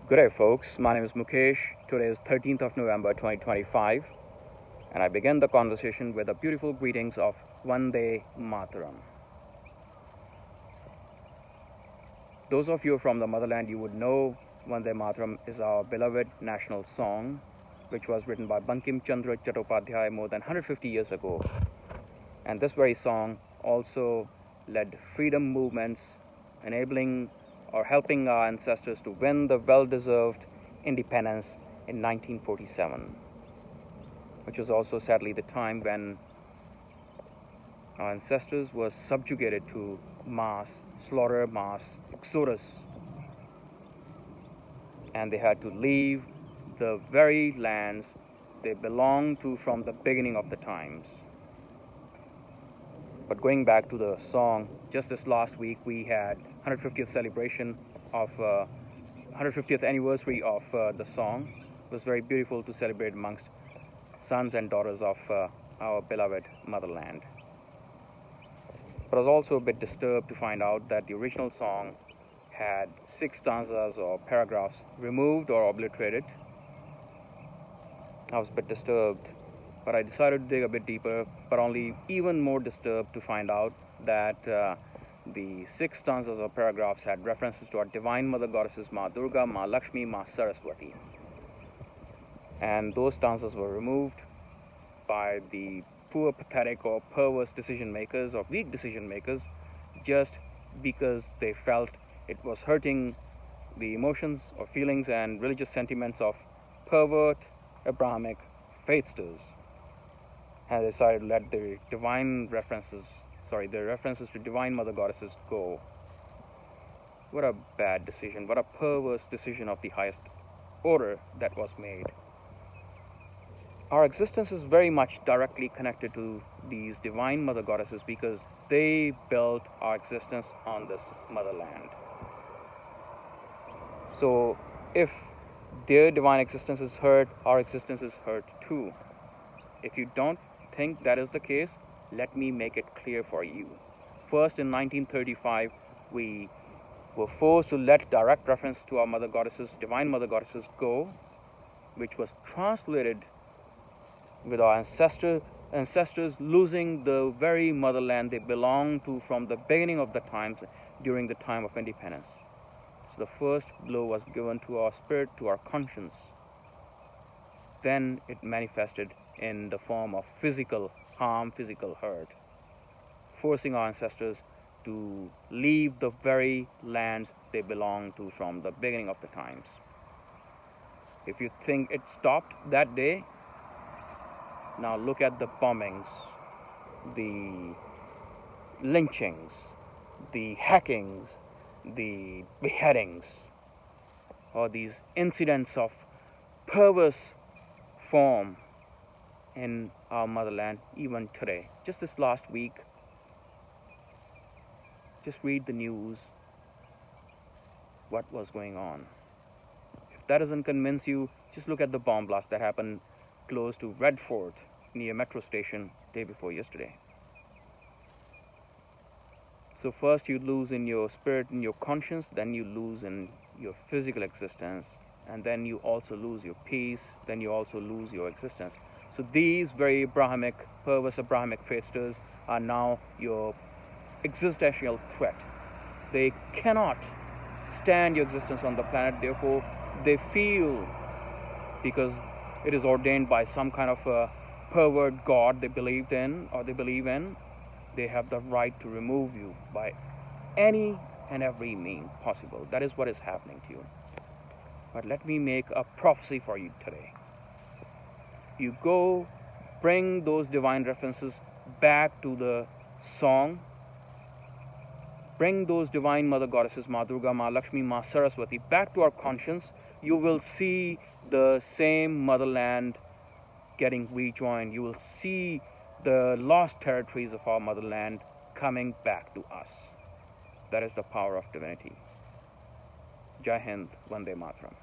Good day, folks. My name is Mukesh. Today is 13th of November 2025, and I begin the conversation with the beautiful greetings of Vande Mataram. Those of you from the motherland, you would know Vande Mataram is our beloved national song, which was written by Bankim Chandra Chattopadhyay more than 150 years ago. And this very song also led freedom movements, enabling or helping our ancestors to win the well-deserved independence in 1947, which was also sadly the time when our ancestors were subjugated to mass slaughter, mass exodus, and they had to leave the very lands they belonged to from the beginning of the times. But going back to the song, just this last week we had 150th celebration of 150th anniversary of the song. It was very beautiful to celebrate amongst sons and daughters of our beloved motherland. But I was also a bit disturbed to find out that the original song had 6 stanzas or paragraphs removed or obliterated. I was a bit disturbed, but I decided to dig a bit deeper, but only even more disturbed to find out that the 6 stanzas or paragraphs had references to our divine mother goddesses Ma Durga, Ma Lakshmi, Ma Saraswati. And those stanzas were removed by the poor, pathetic or perverse decision makers or weak decision makers just because they felt it was hurting the emotions or feelings and religious sentiments of pervert Abrahamic faithsters, and they decided to let the references to divine mother goddesses go. What a bad decision, what a perverse decision of the highest order that was made. Our existence is very much directly connected to these divine mother goddesses because they built our existence on this motherland. So if their divine existence is hurt, our existence is hurt too. If you don't think that is the case, let me make it clear for you. First, in 1935, we were forced to let direct reference to our mother goddesses, divine mother goddesses, go, which was translated with our ancestors losing the very motherland they belonged to from the beginning of the times during the time of independence. So the first blow was given to our spirit, to our conscience. Then it manifested in the form of physical harm, physical hurt, forcing our ancestors to leave the very lands they belonged to from the beginning of the times. If you think it stopped that day, now look at the bombings, the lynchings, the hackings, the beheadings, or these incidents of perverse form in our motherland even today. Just this last week, just read the news, what was going on. If that doesn't convince you, just look at the bomb blast that happened close to Red Fort near metro station day before yesterday. So first you lose in your spirit, in your conscience, then you lose in your physical existence, and then you also lose your peace, then you also lose your existence. So these very Abrahamic, perverse Abrahamic faithsters are now your existential threat. They cannot stand your existence on the planet, therefore they feel, because it is ordained by some kind of a pervert god they believe in, they have the right to remove you by any and every means possible. That is what is happening to you. But let me make a prophecy for you today. You go, bring those divine references back to the song. Bring those divine mother goddesses, Ma Durga, Ma Lakshmi, Ma Saraswati, back to our conscience. You will see the same motherland getting rejoined. You will see the lost territories of our motherland coming back to us. That is the power of divinity. Jai Hind, Vande Matram.